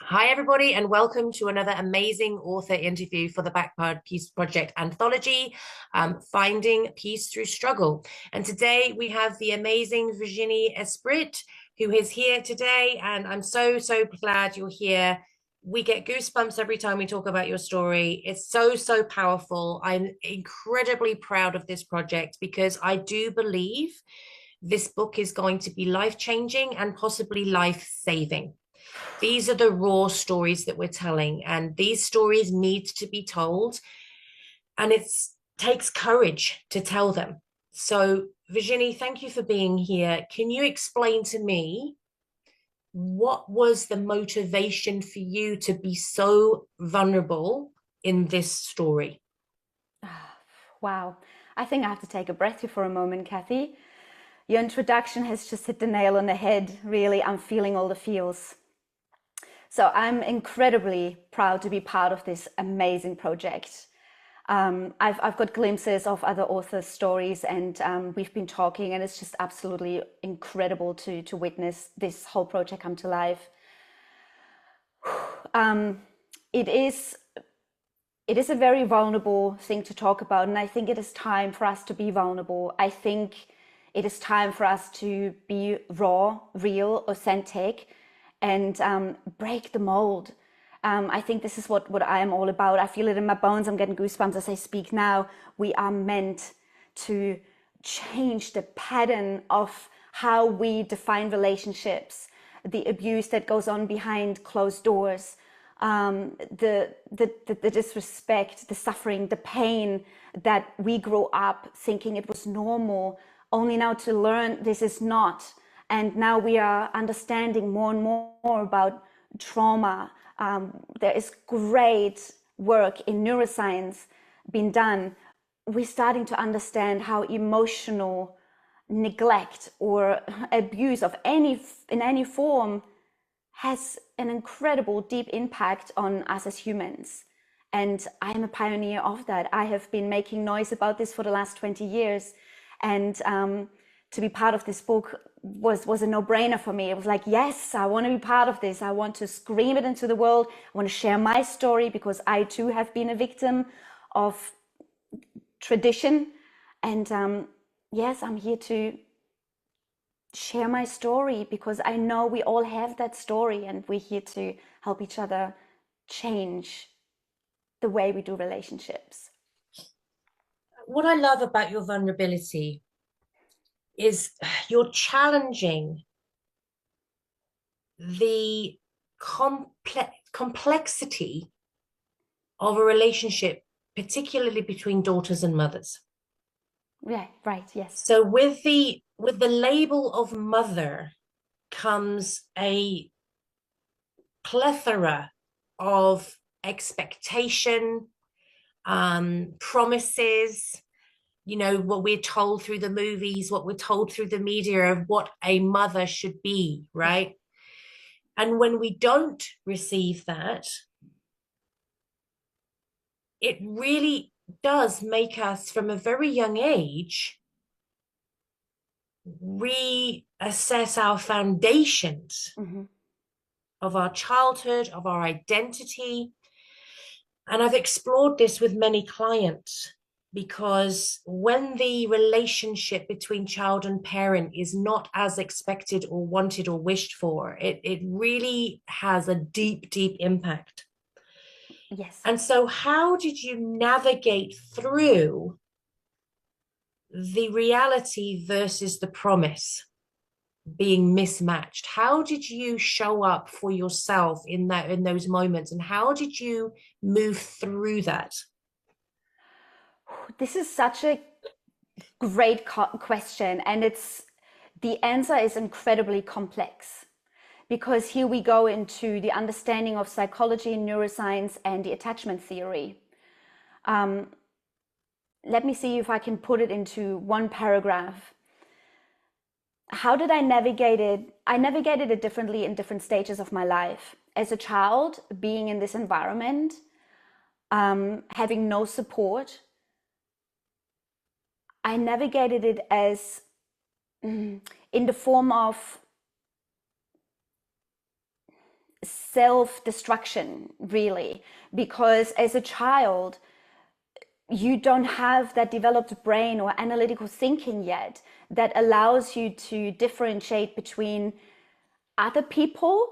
Hi, everybody, and welcome to another amazing author interview for the Backward Peace Project anthology, Finding Peace Through Struggle. And today we have the amazing Virginie Esprit, who is here today. And I'm so glad you're here. We get goosebumps every time we talk about your story. It's so powerful. I'm incredibly proud of this project because I do believe this book is going to be life-changing and possibly life-saving. These are the raw stories that we're telling, and these stories need to be told, and it takes courage to tell them. So, Virginie, thank you for being here. Can you explain to me what was the motivation for you to be so vulnerable in this story? Wow. I think I have to take a breath here for a moment, Kathy. Your introduction has just hit the nail on the head. Really, I'm feeling all the feels. So I'm incredibly proud to be part of this amazing project. I've got glimpses of other authors' stories, and we've been talking, and it's just absolutely incredible to witness this whole project come to life. Um, it is it is a very vulnerable thing to talk about, and I think it is time for us to be vulnerable. I think it is time for us to be raw, real, authentic, and break the mold. I think this is what I am all about. I feel it in my bones. I'm getting goosebumps as I speak now. We are meant to change the pattern of how we define relationships, the abuse that goes on behind closed doors, the disrespect, the suffering, the pain that we grow up thinking it was normal, only now to learn this is not. And now we are understanding more and more about trauma. There is great work in neuroscience being done. We're starting to understand how emotional neglect or abuse of in any form has an incredible deep impact on us as humans. And I'm a pioneer of that. I have been making noise about this for the last 20 years. And to be part of this book was a no-brainer for me. It was like, yes, I want to be part of this. I want to scream it into the world. I want to share my story because I too have been a victim of tradition. And yes, I'm here to share my story because I know we all have that story, and we're here to help each other change the way we do relationships. What I love about your vulnerability is you're challenging the complexity of a relationship, particularly between daughters and mothers. Yeah, right, yes. So with the label of mother comes a plethora of expectation, promises, what we're told through the movies, what we're told through the media of what a mother should be, Yeah. right? And when we don't receive that, it really does make us, from a very young age, reassess our foundations Mm-hmm. of our childhood, of our identity. And I've explored this with many clients because when the relationship between child and parent is not as expected or wanted or wished for, it really has a deep impact. Yes. And so, how did you navigate through the reality versus the promise being mismatched? How did you show up for yourself in those moments, and how did you move through that? This is such a great question, and the answer is incredibly complex because here we go into the understanding of psychology and neuroscience and the attachment theory. Let me see if I can put it into one paragraph. How did I navigate it? I navigated it differently in different stages of my life. As a child, being in this environment, having no support, I navigated it as in the form of self-destruction, really, because as a child, you don't have that developed brain or analytical thinking yet that allows you to differentiate between other people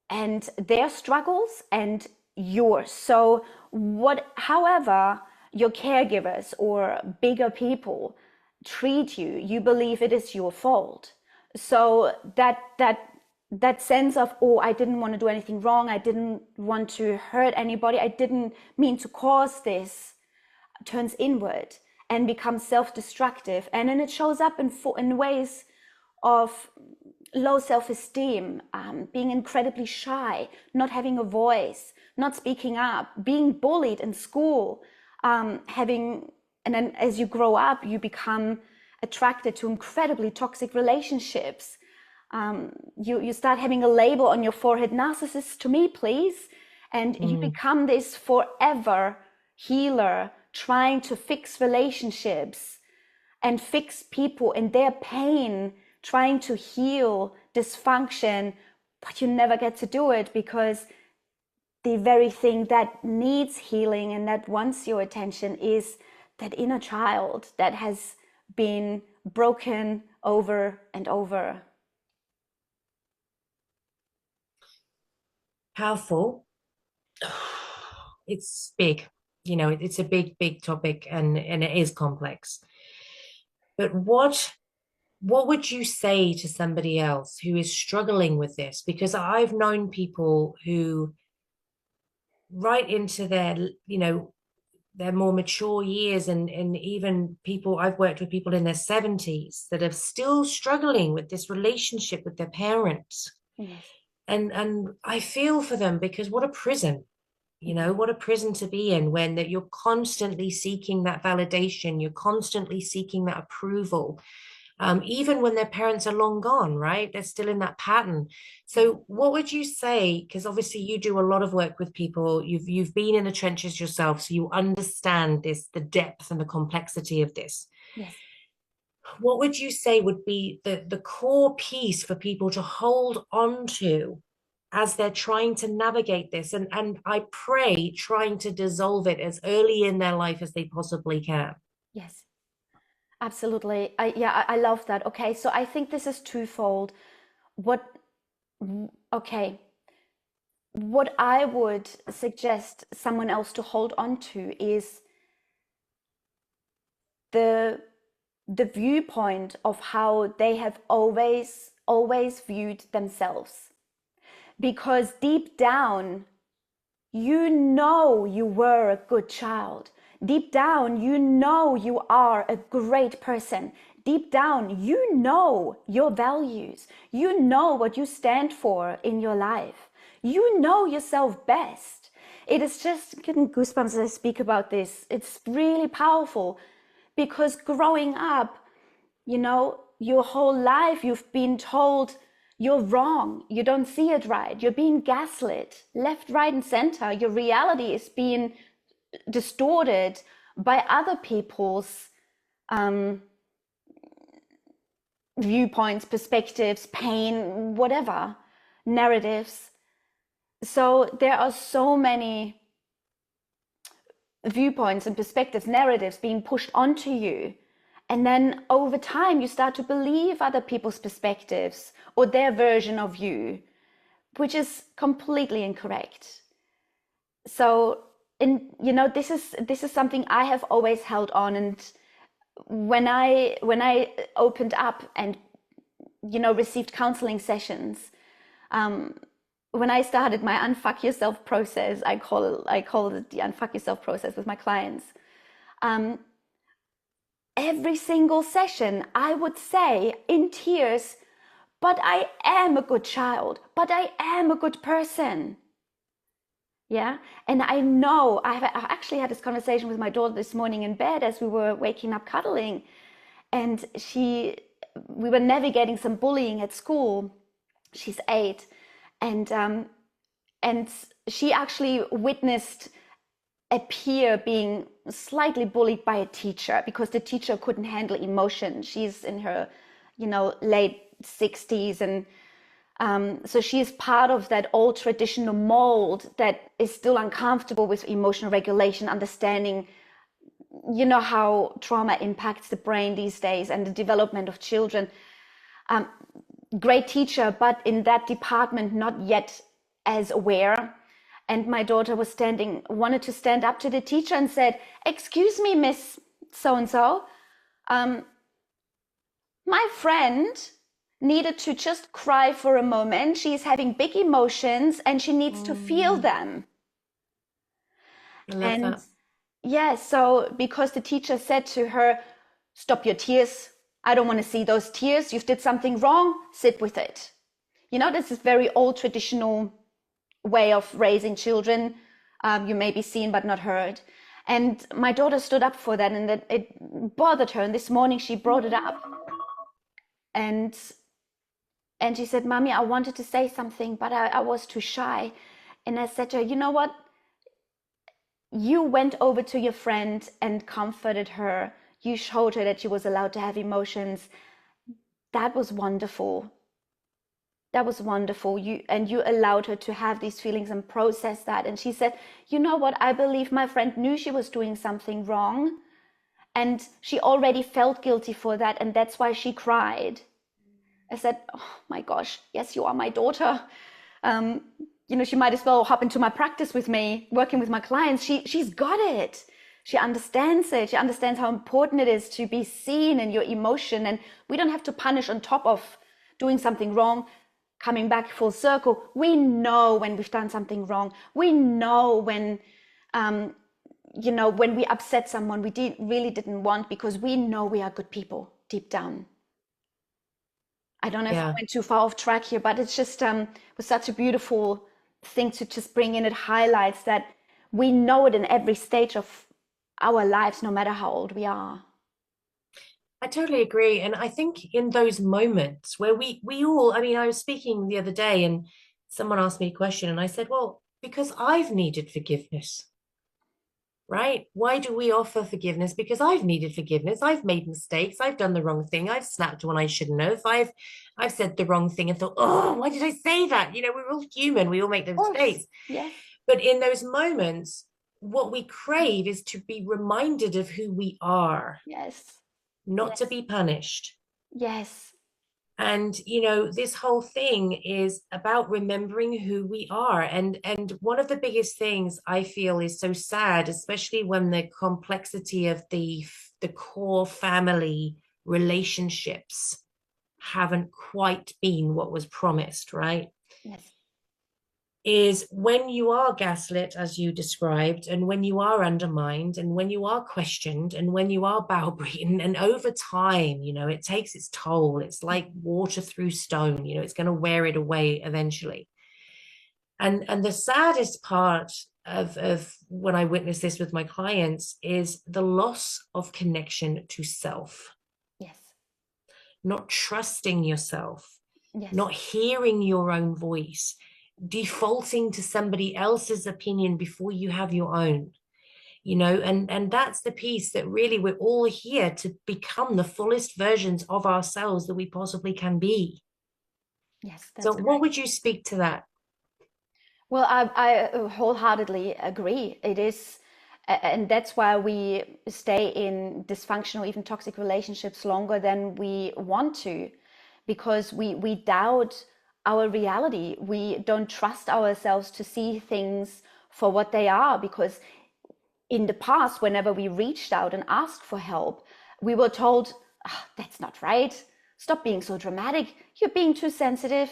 and their struggles and yours. So however your caregivers or bigger people treat you, you believe it is your fault. So that sense of, oh, I didn't want to do anything wrong, I didn't want to hurt anybody, I didn't mean to cause this, turns inward and becomes self-destructive. And then it shows up in ways of low self-esteem, being incredibly shy, not having a voice, not speaking up, being bullied in school, and then as you grow up, you become attracted to incredibly toxic relationships. You start having a label on your forehead, narcissist to me, please. And you become this forever healer, trying to fix relationships and fix people in their pain, trying to heal dysfunction, but you never get to do it because the very thing that needs healing and that wants your attention is that inner child that has been broken over and over. Powerful. It's big, it's a big topic, and it is complex. But what would you say to somebody else who is struggling with this? Because I've known people who, right into their more mature years, and even people, I've worked with people in their 70s that are still struggling with this relationship with their parents. Yes. And I feel for them, because what a prison. What a prison to be in, when that you're constantly seeking that validation, you're constantly seeking that approval, even when their parents are long gone, right? They're still in that pattern. So what would you say, because obviously you do a lot of work with people, you've been in the trenches yourself, so you understand the depth and the complexity of this. Yes. What would you say would be the core piece for people to hold on to as they're trying to navigate this, and I pray trying to dissolve it as early in their life as they possibly can? Yes, absolutely. I love that. Okay, so I think this is twofold. What I would suggest someone else to hold on to is the viewpoint of how they have always viewed themselves. Because deep down, you know you were a good child. Deep down, you know you are a great person. Deep down, you know your values. You know what you stand for in your life. You know yourself best. It is just getting goosebumps as I speak about this. It's really powerful because growing up, your whole life you've been told you're wrong, you don't see it right, you're being gaslit left, right, and center. Your reality is being distorted by other people's viewpoints, perspectives, pain, whatever, narratives. So there are so many viewpoints and perspectives, narratives being pushed onto you. And then over time, you start to believe other people's perspectives or their version of you, which is completely incorrect. So, this is something I have always held on. And when I opened up and, received counseling sessions, when I started my Unfuck Yourself process, I call it the Unfuck Yourself process with my clients. Every single session, I would say in tears, but I am a good child, but I am a good person. Yeah. And I know I actually had this conversation with my daughter this morning in bed as we were waking up cuddling. And we were navigating some bullying at school. She's 8. And she actually witnessed a peer being slightly bullied by a teacher because the teacher couldn't handle emotion. She's in her, late 60s, and So she is part of that old traditional mold that is still uncomfortable with emotional regulation, understanding, you know, how trauma impacts the brain these days and the development of children. Great teacher, but in that department, not yet as aware. And my daughter wanted to stand up to the teacher and said, "Excuse me, Miss So-and-so, my friend needed to just cry for a moment. She's having big emotions and she needs to feel them." I love And that. yeah, so because the teacher said to her, "Stop your tears. I don't want to see those tears. You've did something wrong. Sit with it." You know, this is very old traditional way of raising children. You may be seen but not heard. And my daughter stood up for that, and that it bothered her. And this morning she brought it up. And she said, "Mommy, I wanted to say something, but I was too shy." And I said to her, "You know what? You went over to your friend and comforted her. You showed her that she was allowed to have emotions. That was wonderful. That was wonderful. You allowed her to have these feelings and process that." And she said, "You know what? I believe my friend knew she was doing something wrong, and she already felt guilty for that, and that's why she cried." I said, "Oh my gosh, yes, you are my daughter. You know, she might as well hop into my practice with me, working with my clients. She's got it. She understands it. She understands how important it is to be seen in your emotion. And we don't have to punish on top of doing something wrong." Coming back full circle, we know when we've done something wrong. We know when, you know, when we upset someone we really didn't want, because we know we are good people deep down. I don't know if I Yeah. went too far off track here, but it's just was such a beautiful thing to just bring in. It highlights that we know it in every stage of our lives, no matter how old we are. I totally agree. And I think in those moments where we all, I mean, I was speaking the other day and someone asked me a question and I said, well, because I've needed forgiveness, right? Why do we offer forgiveness? Because I've needed forgiveness. I've made mistakes. I've done the wrong thing. I've snapped when I shouldn't have. I've said the wrong thing and thought, oh, why did I say that? You know, we're all human. We all make those Of course. mistakes. Yes. But in those moments, what we crave is to be reminded of who we are, Yes. not to Yes. be punished. Yes. And you know, this whole thing is about remembering who we are. And one of the biggest things I feel is so sad, especially when the complexity of the core family relationships haven't quite been what was promised, right? Yes. Is when you are gaslit, as you described, and when you are undermined, and when you are questioned, and when you are browbeaten, and over time, you know, it takes its toll. It's like water through stone, you know, it's going to wear it away eventually. And the saddest part of when I witness this with my clients is the loss of connection to self, Yes. not trusting yourself, Yes. not hearing your own voice, defaulting to somebody else's opinion before you have your own, you know. And that's the piece that really we're all here to become the fullest versions of ourselves that we possibly can be. Yes, So that's what correct. would you speak to that? Well, I wholeheartedly agree. It is, and that's why we stay in dysfunctional, even toxic relationships longer than we want to, because we doubt our reality. We don't trust ourselves to see things for what they are, because in the past, whenever we reached out and asked for help, we were told, "Ah, that's not right. Stop being so dramatic. You're being too sensitive."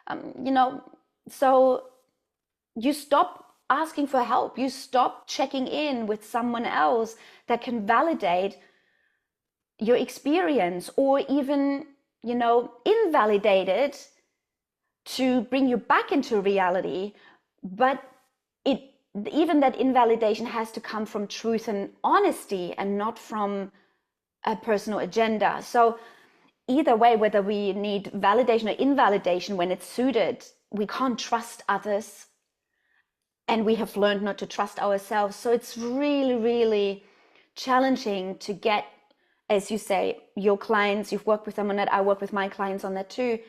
You know, so you stop asking for help. You stop checking in with someone else that can validate your experience, or even, you know, invalidate it to bring you back into reality. But it, even that invalidation has to come from truth and honesty, and not from a personal agenda. So either way, whether we need validation or invalidation when it's suited, we can't trust others, and we have learned not to trust ourselves. So it's really, really challenging to get, as you say, your clients, you've worked with them on that, I work with my clients on that too,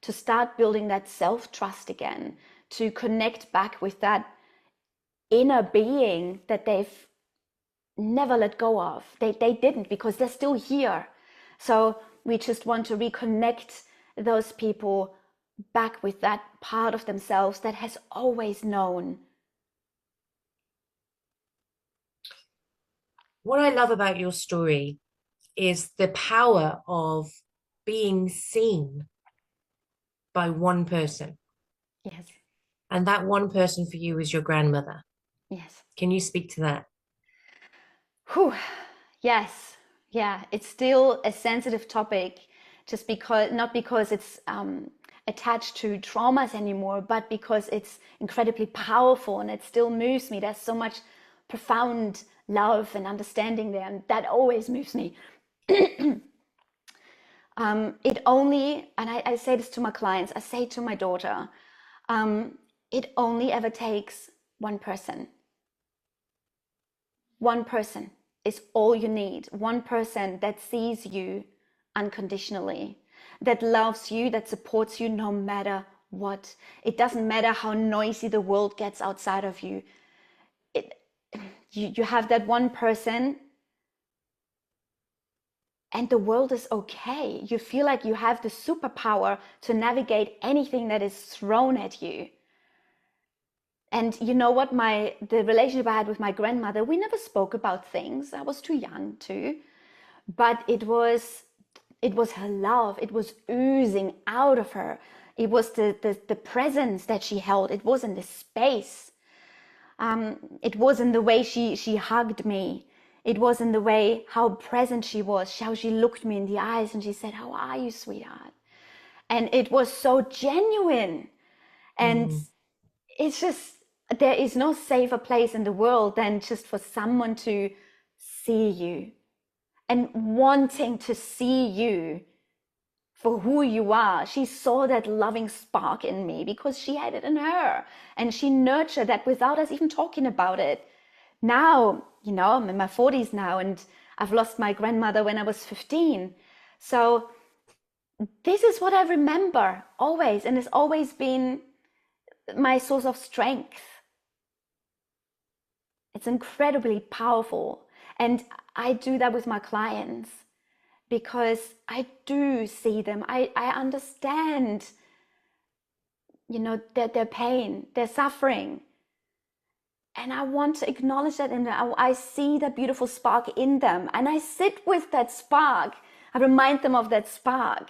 to start building that self-trust again, to connect back with that inner being that they've never let go of. They didn't, because they're still here. So we just want to reconnect those people back with that part of themselves that has always known. What I love about your story is the power of being seen by one person. Yes. And that one person for you is your grandmother. Yes. Can you speak to that? Whew. Yes. Yeah. It's still a sensitive topic, just because, not because it's attached to traumas anymore, but because it's incredibly powerful and it still moves me. There's so much profound love and understanding there, and that always moves me. It only, and I say this to my clients, I say to my daughter, it only ever takes one person. One person is all you need. One person that sees you unconditionally, that loves you, that supports you no matter what. It doesn't matter how noisy the world gets outside of you. You have that one person, and the world is okay. You feel like you have the superpower to navigate anything that is thrown at you. And you know what, the relationship I had with my grandmother, we never spoke about things. I was too young too. But it was her love. It was oozing out of her. It was the presence that she held. It was in the space. It was in the way she hugged me. It was in the way how present she was, how she looked me in the eyes and she said, "How are you, sweetheart?" And it was so genuine. And it's just, there is no safer place in the world than just for someone to see you and wanting to see you for who you are. She saw that loving spark in me because she had it in her, and she nurtured that without us even talking about it. Now, you know, I'm in my 40s now, and I've lost my grandmother when I was 15. So this is what I remember always, and it's always been my source of strength. It's incredibly powerful. And I do that with my clients because I do see them. I understand, you know, their pain, their suffering. And I want to acknowledge that in them. I see that beautiful spark in them. And I sit with that spark. I remind them of that spark.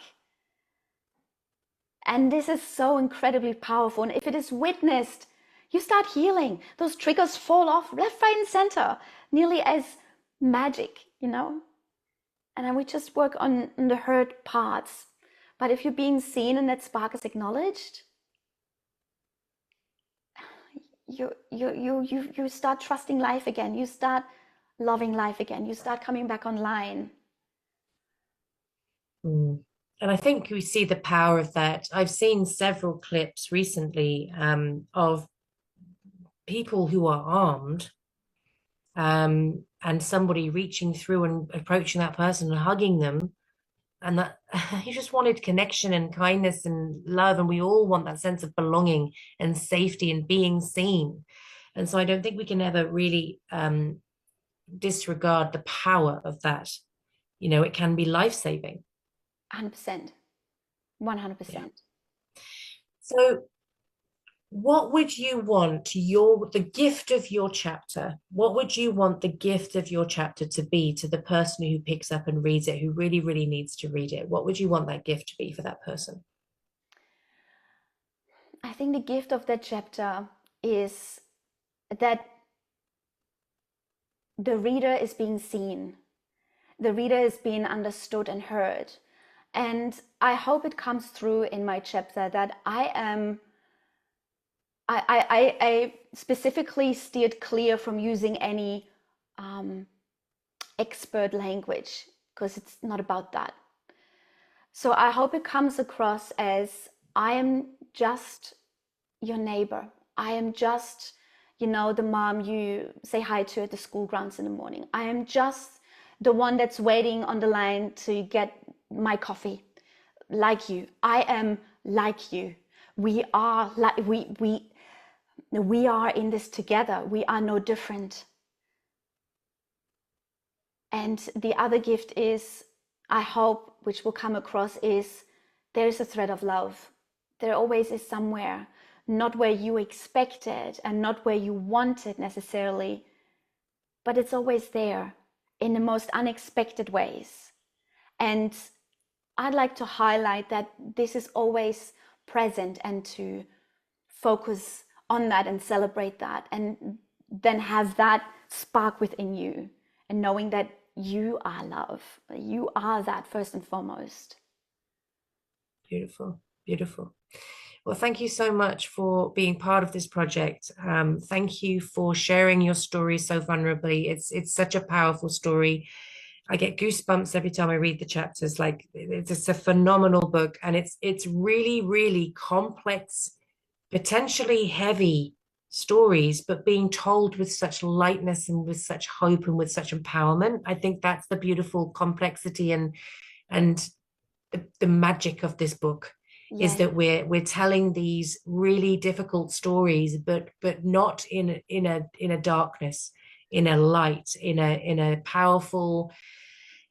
And this is so incredibly powerful. And if it is witnessed, you start healing. Those triggers fall off left, right, and center, nearly as magic, you know? And then we just work on the hurt parts. But if you're being seen and that spark is acknowledged, you start trusting life again. You start loving life again. You start coming back online. And I think we see the power of that. I've seen several clips recently of people who are armed, and somebody reaching through and approaching that person and hugging them. And that he just wanted connection and kindness and love. And we all want that sense of belonging and safety and being seen. And so I don't think we can ever really disregard the power of that. You know, it can be life-saving. 100%. 100%. Yeah. So what would you want the gift of your chapter? What would you want the gift of your chapter to be to the person who picks up and reads it, who really, really needs to read it? What would you want that gift to be for that person? I think the gift of that chapter is that the reader is being seen. The reader is being understood and heard. And I hope it comes through in my chapter that I specifically steered clear from using any expert language, because it's not about that. So I hope it comes across as, I am just your neighbor. I am just, you know, the mom you say hi to at the school grounds in the morning. I am just the one that's waiting on the line to get my coffee, like you. I am like you. We are like we are in this together. We are no different. And the other gift is, I hope, which will come across, is there is a thread of love. There always is somewhere, not where you expect it and not where you want it necessarily, but it's always there in the most unexpected ways. And I'd like to highlight that this is always present, and to focus on that and celebrate that, and then have that spark within you, and knowing that you are love. You are that first and foremost. Beautiful, beautiful. Well, thank you so much for being part of this project. Thank you for sharing your story so vulnerably. It's such a powerful story. I get goosebumps every time I read the chapters. Like, it's a phenomenal book, and it's really, really complex, potentially heavy stories, but being told with such lightness and with such hope and with such empowerment. I think that's the beautiful complexity and the magic of this book. Yes. Is that we're telling these really difficult stories, but not in a darkness, in a light, in a powerful,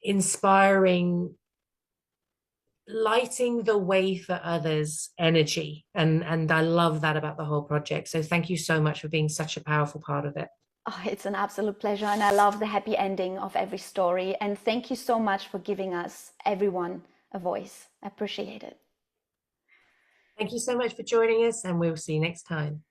inspiring, lighting the way for others energy. And I love that about the whole project. So thank you so much for being such a powerful part of it. Oh, it's an absolute pleasure, and I love the happy ending of every story. And thank you so much for giving us, everyone, a voice. I appreciate it. Thank you so much for joining us, and we'll see you next time.